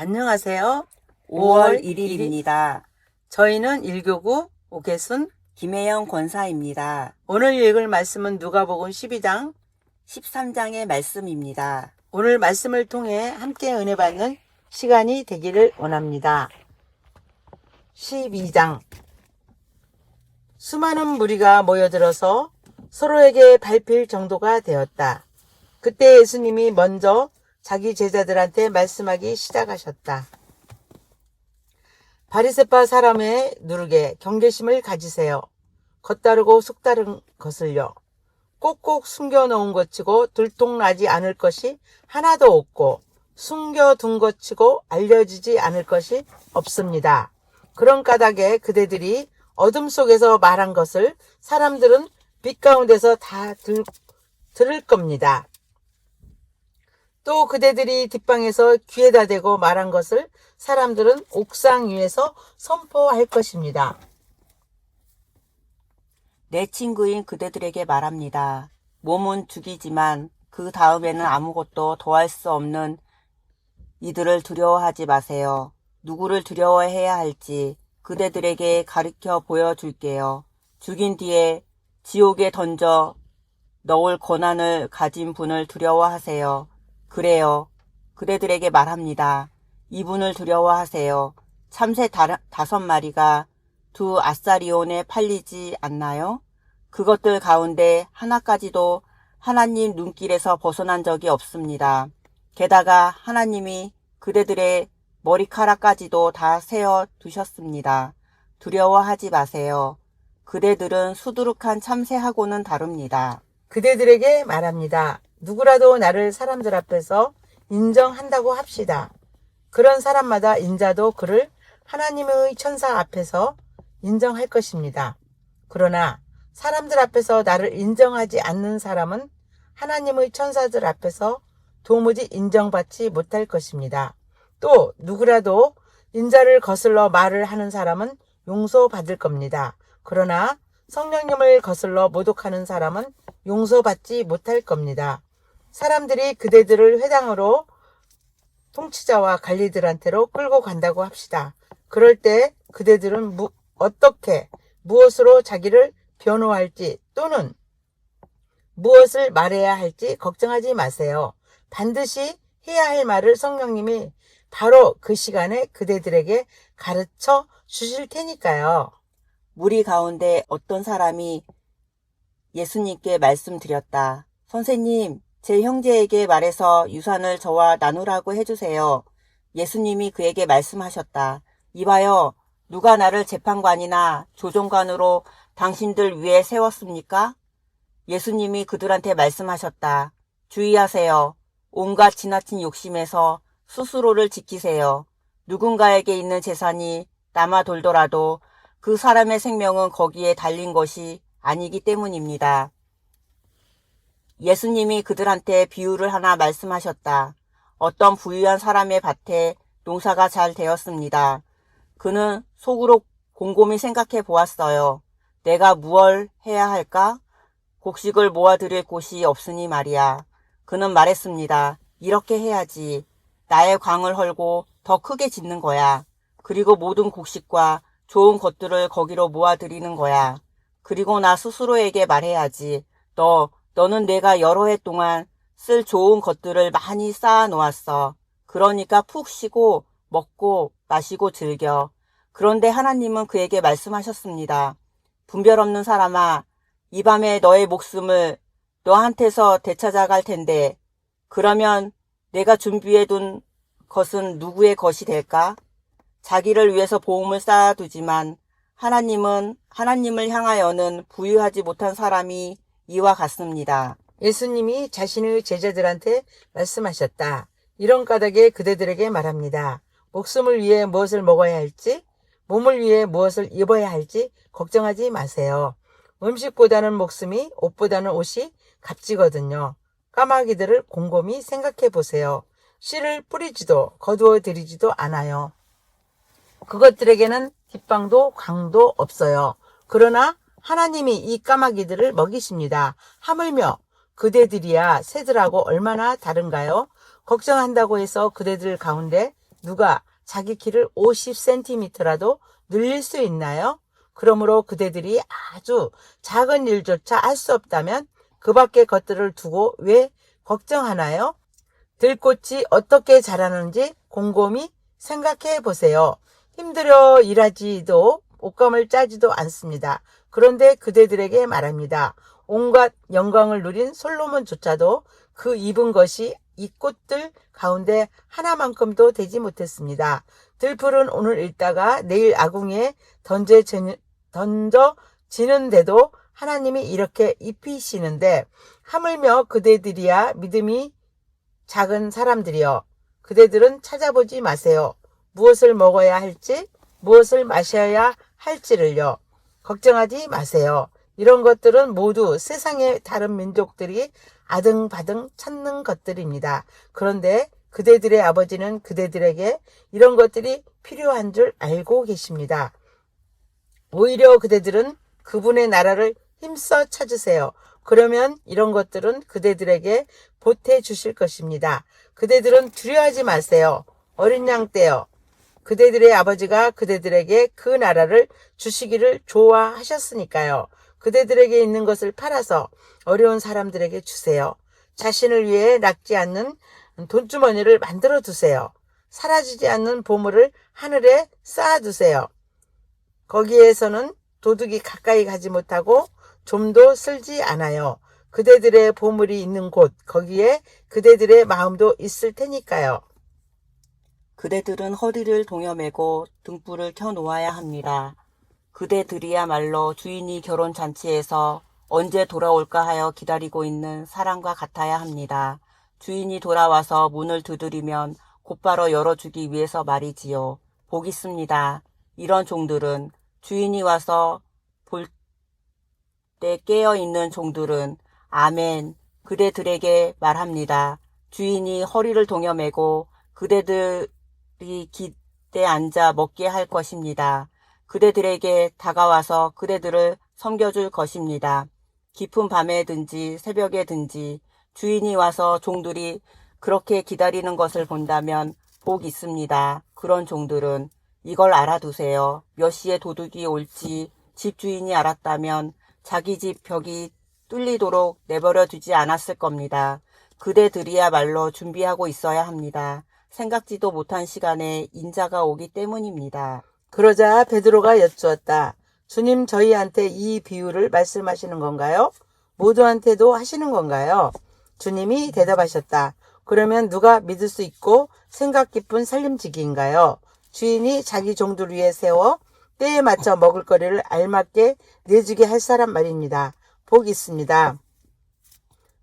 안녕하세요. 5월 1일입니다. 저희는 1교구 오개순 김혜영 권사입니다. 오늘 읽을 말씀은 누가복음 12장 13장의 말씀입니다. 오늘 말씀을 통해 함께 은혜 받는 시간이 되기를 원합니다. 12장 수많은 무리가 모여들어서 서로에게 밟힐 정도가 되었다. 그때 예수님이 먼저 자기 제자들한테 말씀하기 시작하셨다. 바리새파 사람의 누르게 경계심을 가지세요. 겉다르고 속다른 것을요. 꼭꼭 숨겨놓은 것치고 들통나지 않을 것이 하나도 없고 숨겨둔 것치고 알려지지 않을 것이 없습니다. 그런 까닭에 그대들이 어둠 속에서 말한 것을 사람들은 빛 가운데서 다 들을 겁니다. 또 그대들이 뒷방에서 귀에다 대고 말한 것을 사람들은 옥상 위에서 선포할 것입니다. 내 친구인 그대들에게 말합니다. 몸은 죽이지만 그 다음에는 아무것도 더할 수 없는 이들을 두려워하지 마세요. 누구를 두려워해야 할지 그대들에게 가르쳐 보여줄게요. 죽인 뒤에 지옥에 던져 넣을 권한을 가진 분을 두려워하세요. 그래요. 그대들에게 말합니다. 이분을 두려워하세요. 참새 5마리가 2 아사리온에 팔리지 않나요? 그것들 가운데 하나까지도 하나님 눈길에서 벗어난 적이 없습니다. 게다가 하나님이 그대들의 머리카락까지도 다 세어 두셨습니다. 두려워하지 마세요. 그대들은 수두룩한 참새하고는 다릅니다. 그대들에게 말합니다. 누구라도 나를 사람들 앞에서 인정한다고 합시다. 그런 사람마다 인자도 그를 하나님의 천사 앞에서 인정할 것입니다. 그러나 사람들 앞에서 나를 인정하지 않는 사람은 하나님의 천사들 앞에서 도무지 인정받지 못할 것입니다. 또 누구라도 인자를 거슬러 말을 하는 사람은 용서받을 겁니다. 그러나 성령님을 거슬러 모독하는 사람은 용서받지 못할 겁니다. 사람들이 그대들을 회당으로 통치자와 관리들한테로 끌고 간다고 합시다. 그럴 때 그대들은 어떻게 무엇으로 자기를 변호할지 또는 무엇을 말해야 할지 걱정하지 마세요. 반드시 해야 할 말을 성령님이 바로 그 시간에 그대들에게 가르쳐 주실 테니까요. 무리 가운데 어떤 사람이 예수님께 말씀드렸다. 선생님, 제 형제에게 말해서 유산을 저와 나누라고 해주세요. 예수님이 그에게 말씀하셨다. 이봐요, 누가 나를 재판관이나 조정관으로 당신들 위에 세웠습니까? 예수님이 그들한테 말씀하셨다. 주의하세요. 온갖 지나친 욕심에서 스스로를 지키세요. 누군가에게 있는 재산이 남아 돌더라도 그 사람의 생명은 거기에 달린 것이 아니기 때문입니다. 예수님이 그들한테 비유를 하나 말씀하셨다. 어떤 부유한 사람의 밭에 농사가 잘 되었습니다. 그는 속으로 곰곰이 생각해 보았어요. 내가 무얼 해야 할까? 곡식을 모아드릴 곳이 없으니 말이야. 그는 말했습니다. 이렇게 해야지. 나의 광을 헐고 더 크게 짓는 거야. 그리고 모든 곡식과 좋은 것들을 거기로 모아드리는 거야. 그리고 나 스스로에게 말해야지. 너는 내가 여러 해 동안 쓸 좋은 것들을 많이 쌓아 놓았어. 그러니까 푹 쉬고 먹고 마시고 즐겨. 그런데 하나님은 그에게 말씀하셨습니다. 분별 없는 사람아, 이 밤에 너의 목숨을 너한테서 되찾아갈 텐데 그러면 내가 준비해둔 것은 누구의 것이 될까? 자기를 위해서 보험을 쌓아두지만 하나님을 향하여는 부유하지 못한 사람이 이와 같습니다. 예수님이 자신의 제자들한테 말씀하셨다. 이런 까닭에 그대들에게 말합니다. 목숨을 위해 무엇을 먹어야 할지, 몸을 위해 무엇을 입어야 할지 걱정하지 마세요. 음식보다는 목숨이, 옷보다는 옷이 값지거든요. 까마귀들을 곰곰이 생각해 보세요. 씨를 뿌리지도 거두어 들이지도 않아요. 그것들에게는 뒷방도 광도 없어요. 그러나 하나님이 이 까마귀들을 먹이십니다. 하물며 그대들이야 새들하고 얼마나 다른가요? 걱정한다고 해서 그대들 가운데 누가 자기 키를 50cm라도 늘릴 수 있나요? 그러므로 그대들이 아주 작은 일조차 할 수 없다면 그 밖의 것들을 두고 왜 걱정하나요? 들꽃이 어떻게 자라는지 곰곰이 생각해 보세요. 힘들어 일하지도 옷감을 짜지도 않습니다. 그런데 그대들에게 말합니다. 온갖 영광을 누린 솔로몬조차도 그 입은 것이 이 꽃들 가운데 하나만큼도 되지 못했습니다. 들풀은 오늘 읽다가 내일 아궁이에 던져지는데도 하나님이 이렇게 입히시는데 하물며 그대들이야 믿음이 작은 사람들이여, 그대들은 찾아보지 마세요. 무엇을 먹어야 할지, 무엇을 마셔야 할지를요. 걱정하지 마세요. 이런 것들은 모두 세상의 다른 민족들이 아등바등 찾는 것들입니다. 그런데 그대들의 아버지는 그대들에게 이런 것들이 필요한 줄 알고 계십니다. 오히려 그대들은 그분의 나라를 힘써 찾으세요. 그러면 이런 것들은 그대들에게 보태 주실 것입니다. 그대들은 두려워하지 마세요. 어린 양 떼요. 그대들의 아버지가 그대들에게 그 나라를 주시기를 좋아하셨으니까요. 그대들에게 있는 것을 팔아서 어려운 사람들에게 주세요. 자신을 위해 낡지 않는 돈주머니를 만들어 두세요. 사라지지 않는 보물을 하늘에 쌓아두세요. 거기에서는 도둑이 가까이 가지 못하고 좀도 쓸지 않아요. 그대들의 보물이 있는 곳, 거기에 그대들의 마음도 있을 테니까요. 그대들은 허리를 동여매고 등불을 켜놓아야 합니다. 그대들이야말로 주인이 결혼잔치에서 언제 돌아올까 하여 기다리고 있는 사람과 같아야 합니다. 주인이 돌아와서 문을 두드리면 곧바로 열어주기 위해서 말이지요. 복 있습니다. 이런 종들은 주인이 와서 볼 때 깨어있는 종들은 아멘, 그대들에게 말합니다. 주인이 허리를 동여매고 그대들이 깃대 앉아 먹게 할 것입니다. 그대들에게 다가와서 그대들을 섬겨줄 것입니다. 깊은 밤에든지 새벽에든지 주인이 와서 종들이 그렇게 기다리는 것을 본다면 복 있습니다. 그런 종들은 이걸 알아두세요. 몇 시에 도둑이 올지 집주인이 알았다면 자기 집 벽이 뚫리도록 내버려 두지 않았을 겁니다. 그대들이야말로 준비하고 있어야 합니다. 생각지도 못한 시간에 인자가 오기 때문입니다. 그러자 베드로가 여쭈었다. 주님, 저희한테 이 비유를 말씀하시는 건가요? 모두한테도 하시는 건가요? 주님이 대답하셨다. 그러면 누가 믿을 수 있고 생각 깊은 살림지기인가요? 주인이 자기 종들 위에 세워 때에 맞춰 먹을 거리를 알맞게 내주게 할 사람 말입니다. 복 있습니다.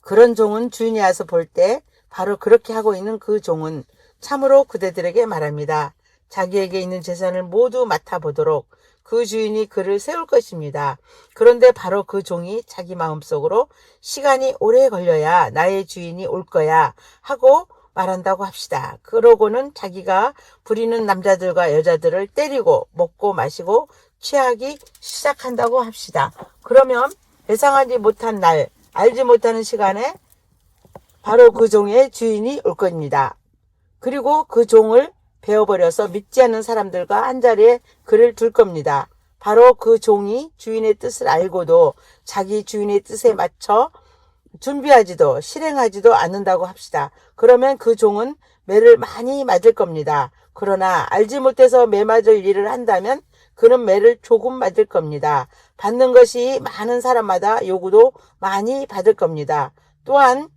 그런 종은 주인이 와서 볼 때 바로 그렇게 하고 있는 그 종은 참으로 그대들에게 말합니다. 자기에게 있는 재산을 모두 맡아보도록 그 주인이 그를 세울 것입니다. 그런데 바로 그 종이 자기 마음속으로 시간이 오래 걸려야 나의 주인이 올 거야 하고 말한다고 합시다. 그러고는 자기가 부리는 남자들과 여자들을 때리고 먹고 마시고 취하기 시작한다고 합시다. 그러면 예상하지 못한 날, 알지 못하는 시간에 바로 그 종의 주인이 올 겁니다. 그리고 그 종을 베어버려서 믿지 않는 사람들과 한자리에 그를 둘 겁니다. 바로 그 종이 주인의 뜻을 알고도 자기 주인의 뜻에 맞춰 준비하지도 실행하지도 않는다고 합시다. 그러면 그 종은 매를 많이 맞을 겁니다. 그러나 알지 못해서 매 맞을 일을 한다면 그는 매를 조금 맞을 겁니다. 받는 것이 많은 사람마다 요구도 많이 받을 겁니다. 또한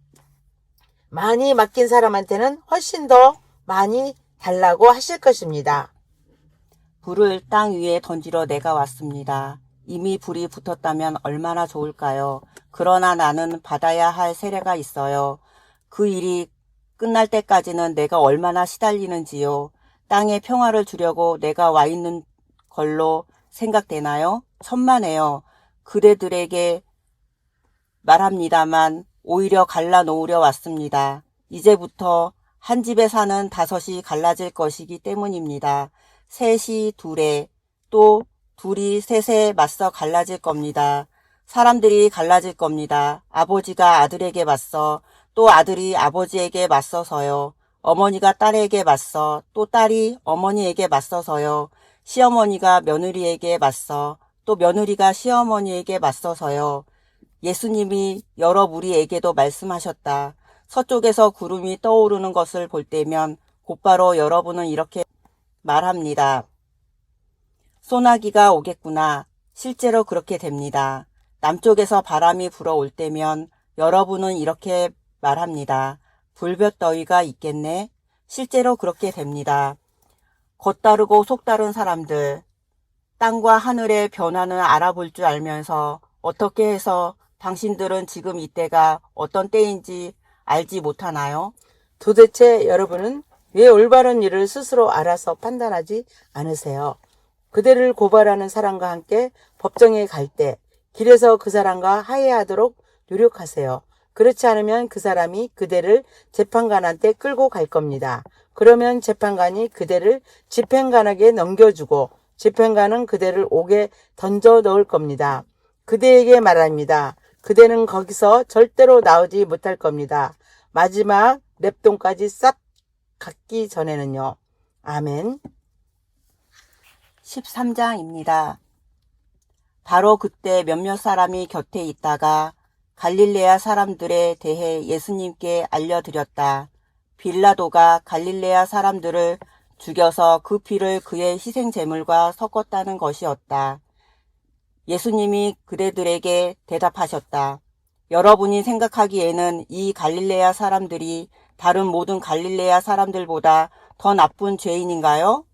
많이 맡긴 사람한테는 훨씬 더 많이 달라고 하실 것입니다. 불을 땅 위에 던지러 내가 왔습니다. 이미 불이 붙었다면 얼마나 좋을까요? 그러나 나는 받아야 할 세례가 있어요. 그 일이 끝날 때까지는 내가 얼마나 시달리는지요. 땅에 평화를 주려고 내가 와 있는 걸로 생각되나요? 천만에요. 그대들에게 말합니다만 오히려 갈라놓으려 왔습니다. 이제부터 한 집에 사는 5이 갈라질 것이기 때문입니다. 셋이 둘에 또 둘이 셋에 맞서 갈라질 겁니다. 사람들이 갈라질 겁니다. 아버지가 아들에게 맞서 또 아들이 아버지에게 맞서서요. 어머니가 딸에게 맞서 또 딸이 어머니에게 맞서서요. 시어머니가 며느리에게 맞서 또 며느리가 시어머니에게 맞서서요. 예수님이 여러 무리에게도 말씀하셨다. 서쪽에서 구름이 떠오르는 것을 볼 때면 곧바로 여러분은 이렇게 말합니다. 소나기가 오겠구나. 실제로 그렇게 됩니다. 남쪽에서 바람이 불어올 때면 여러분은 이렇게 말합니다. 불볕더위가 있겠네. 실제로 그렇게 됩니다. 겉다르고 속다른 사람들, 땅과 하늘의 변화는 알아볼 줄 알면서 어떻게 해서 당신들은 지금 이때가 어떤 때인지 알지 못하나요? 도대체 여러분은 왜 올바른 일을 스스로 알아서 판단하지 않으세요? 그대를 고발하는 사람과 함께 법정에 갈 때 길에서 그 사람과 화해하도록 노력하세요. 그렇지 않으면 그 사람이 그대를 재판관한테 끌고 갈 겁니다. 그러면 재판관이 그대를 집행관에게 넘겨주고 집행관은 그대를 옥에 던져 넣을 겁니다. 그대에게 말합니다. 그대는 거기서 절대로 나오지 못할 겁니다. 마지막 랩돈까지 싹 갖기 전에는요. 아멘. 13장입니다. 바로 그때 몇몇 사람이 곁에 있다가 갈릴레아 사람들에 대해 예수님께 알려드렸다. 빌라도가 갈릴레아 사람들을 죽여서 그 피를 그의 희생제물과 섞었다는 것이었다. 예수님이 그대들에게 대답하셨다. 여러분이 생각하기에는 이 갈릴레아 사람들이 다른 모든 갈릴레아 사람들보다 더 나쁜 죄인인가요?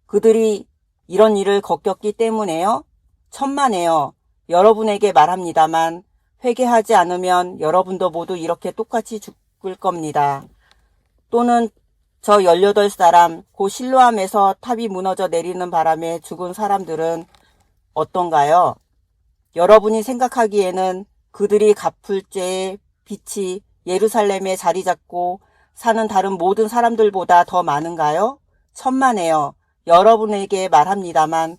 그들이 이런 일을 겪었기 때문에요? 천만에요. 여러분에게 말합니다만 회개하지 않으면 여러분도 모두 이렇게 똑같이 죽을 겁니다. 또는 저 18사람 고 실로암에서 탑이 무너져 내리는 바람에 죽은 사람들은 어떤가요? 여러분이 생각하기에는 그들이 갚을 죄의 빛이 예루살렘에 자리 잡고 사는 다른 모든 사람들보다 더 많은가요? 천만에요. 여러분에게 말합니다만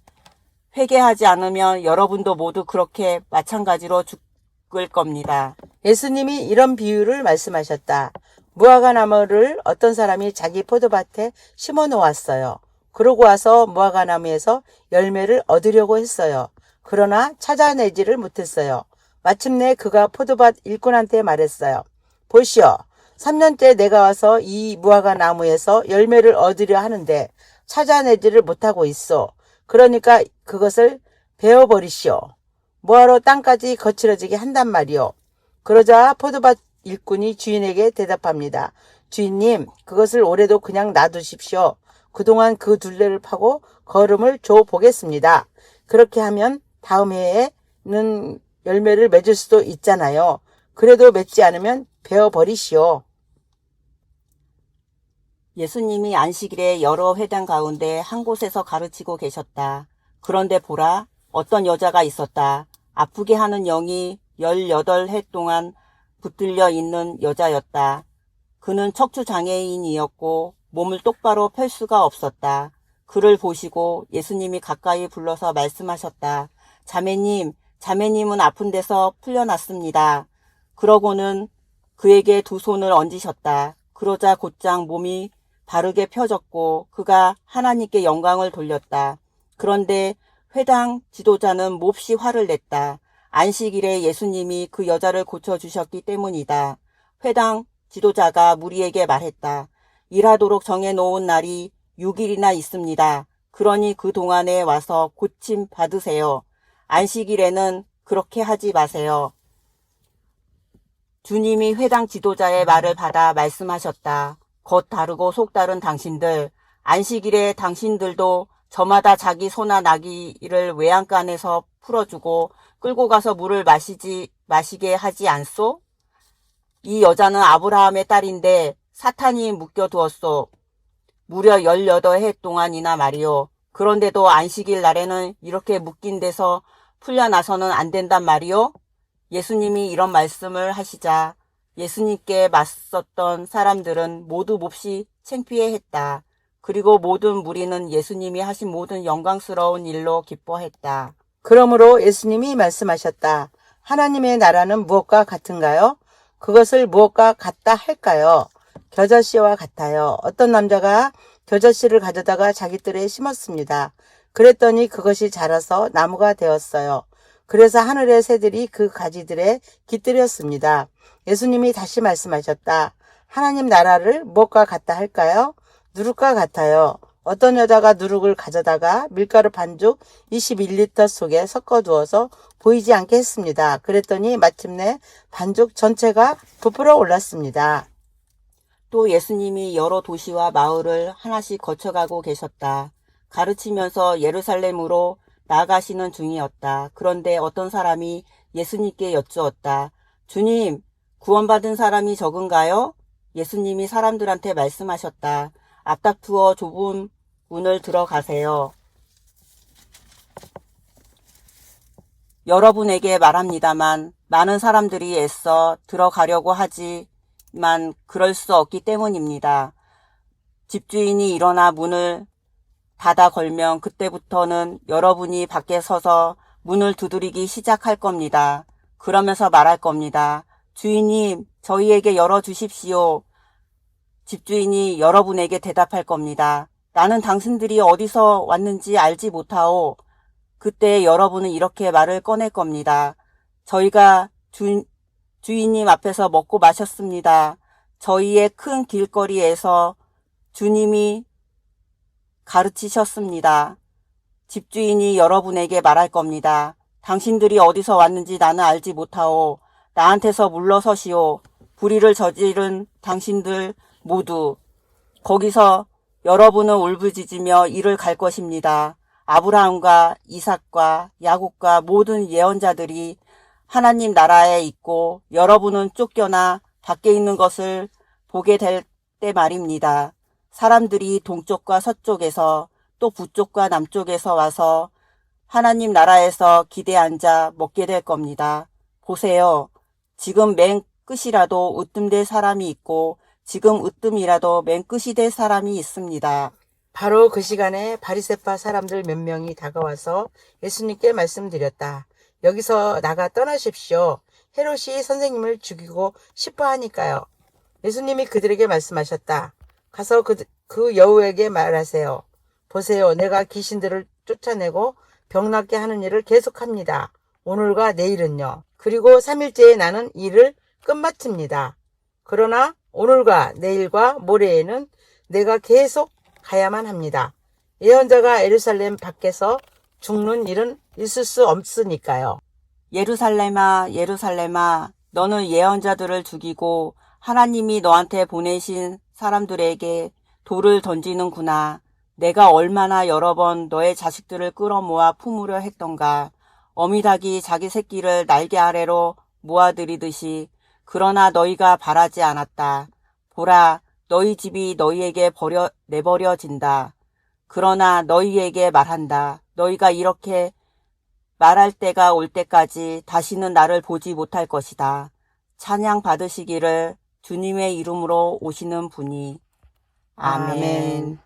회개하지 않으면 여러분도 모두 그렇게 마찬가지로 죽을 겁니다. 예수님이 이런 비유를 말씀하셨다. 무화과 나무를 어떤 사람이 자기 포도밭에 심어 놓았어요. 그러고 와서 무화과 나무에서 열매를 얻으려고 했어요. 그러나 찾아내지를 못했어요. 마침내 그가 포도밭 일꾼한테 말했어요. 보시오. 3년째 내가 와서 이 무화과 나무에서 열매를 얻으려 하는데 찾아내지를 못하고 있어. 그러니까 그것을 베어버리시오. 뭐하러 땅까지 거칠어지게 한단 말이오. 그러자 포도밭 일꾼이 주인에게 대답합니다. 주인님, 그것을 올해도 그냥 놔두십시오. 그동안 그 둘레를 파고 거름을 줘 보겠습니다. 그렇게 하면 다음 해에는 열매를 맺을 수도 있잖아요. 그래도 맺지 않으면 베어버리시오. 예수님이 안식일에 여러 회당 가운데 한 곳에서 가르치고 계셨다. 그런데 보라, 어떤 여자가 있었다. 아프게 하는 영이 18해 동안 붙들려 있는 여자였다. 그는 척추장애인이었고 몸을 똑바로 펼 수가 없었다. 그를 보시고 예수님이 가까이 불러서 말씀하셨다. 자매님, 자매님은 아픈 데서 풀려났습니다. 그러고는 그에게 두 손을 얹으셨다. 그러자 곧장 몸이 바르게 펴졌고 그가 하나님께 영광을 돌렸다. 그런데 회당 지도자는 몹시 화를 냈다. 안식일에 예수님이 그 여자를 고쳐주셨기 때문이다. 회당 지도자가 무리에게 말했다. 일하도록 정해놓은 날이 6일이나 있습니다. 그러니 그 동안에 와서 고침 받으세요. 안식일에는 그렇게 하지 마세요. 주님이 회당 지도자의 말을 받아 말씀하셨다. 겉 다르고 속 다른 당신들, 안식일에 당신들도 저마다 자기 소나 나귀를 외양간에서 풀어주고 끌고 가서 물을 마시게 하지 않소? 이 여자는 아브라함의 딸인데 사탄이 묶여두었소. 무려 18해 동안이나 말이요. 그런데도 안식일 날에는 이렇게 묶인 데서 풀려나서는 안 된단 말이요. 예수님이 이런 말씀을 하시자 예수님께 맞섰던 사람들은 모두 몹시 창피해했다. 그리고 모든 무리는 예수님이 하신 모든 영광스러운 일로 기뻐했다. 그러므로 예수님이 말씀하셨다. 하나님의 나라는 무엇과 같은가요? 그것을 무엇과 같다 할까요? 겨자씨와 같아요. 어떤 남자가 겨자씨를 가져다가 자기 뜰에 심었습니다. 그랬더니 그것이 자라서 나무가 되었어요. 그래서 하늘의 새들이 그 가지들에 깃들였습니다. 예수님이 다시 말씀하셨다. 하나님 나라를 무엇과 같다 할까요? 누룩과 같아요. 어떤 여자가 누룩을 가져다가 밀가루 반죽 21리터 속에 섞어두어서 보이지 않게 했습니다. 그랬더니 마침내 반죽 전체가 부풀어 올랐습니다. 또 예수님이 여러 도시와 마을을 하나씩 거쳐가고 계셨다. 가르치면서 예루살렘으로 나아가시는 중이었다. 그런데 어떤 사람이 예수님께 여쭈었다. 주님, 구원받은 사람이 적은가요? 예수님이 사람들한테 말씀하셨다. 앞다투어 좁은 문을 들어가세요. 여러분에게 말합니다만 많은 사람들이 애써 들어가려고 하지만 그럴 수 없기 때문입니다. 집주인이 일어나 문을 닫아 걸면 그때부터는 여러분이 밖에 서서 문을 두드리기 시작할 겁니다. 그러면서 말할 겁니다. 주인님, 저희에게 열어주십시오. 집주인이 여러분에게 대답할 겁니다. 나는 당신들이 어디서 왔는지 알지 못하오. 그때 여러분은 이렇게 말을 꺼낼 겁니다. 저희가 주인님 앞에서 먹고 마셨습니다. 저희의 큰 길거리에서 주님이 가르치셨습니다. 집주인이 여러분에게 말할 겁니다. 당신들이 어디서 왔는지 나는 알지 못하오. 나한테서 물러서시오. 불의를 저지른 당신들 모두. 거기서 여러분은 울부짖으며 이를 갈 것입니다. 아브라함과 이삭과 야곱과 모든 예언자들이 하나님 나라에 있고 여러분은 쫓겨나 밖에 있는 것을 보게 될 때 말입니다. 사람들이 동쪽과 서쪽에서 또 북쪽과 남쪽에서 와서 하나님 나라에서 기대에 앉아 먹게 될 겁니다. 보세요. 지금 맨 끝이라도 으뜸될 사람이 있고 지금 으뜸이라도 맨 끝이 될 사람이 있습니다. 바로 그 시간에 바리새파 사람들 몇 명이 다가와서 예수님께 말씀드렸다. 여기서 나가 떠나십시오. 헤롯이 선생님을 죽이고 싶어 하니까요. 예수님이 그들에게 말씀하셨다. 가서 그 여우에게 말하세요. 보세요. 내가 귀신들을 쫓아내고 병낫게 하는 일을 계속합니다. 오늘과 내일은요. 그리고 3일째에 나는 일을 끝마칩니다. 그러나 오늘과 내일과 모레에는 내가 계속 가야만 합니다. 예언자가 예루살렘 밖에서 죽는 일은 있을 수 없으니까요. 예루살렘아, 예루살렘아, 너는 예언자들을 죽이고 하나님이 너한테 보내신 사람들에게 돌을 던지는구나. 내가 얼마나 여러 번 너의 자식들을 끌어모아 품으려 했던가. 어미닭이 자기 새끼를 날개 아래로 모아들이듯이. 그러나 너희가 바라지 않았다. 보라, 너희 집이 너희에게 내버려진다. 그러나 너희에게 말한다. 너희가 이렇게 말할 때가 올 때까지 다시는 나를 보지 못할 것이다. 찬양 받으시기를 주님의 이름으로 오시는 분이. 아멘.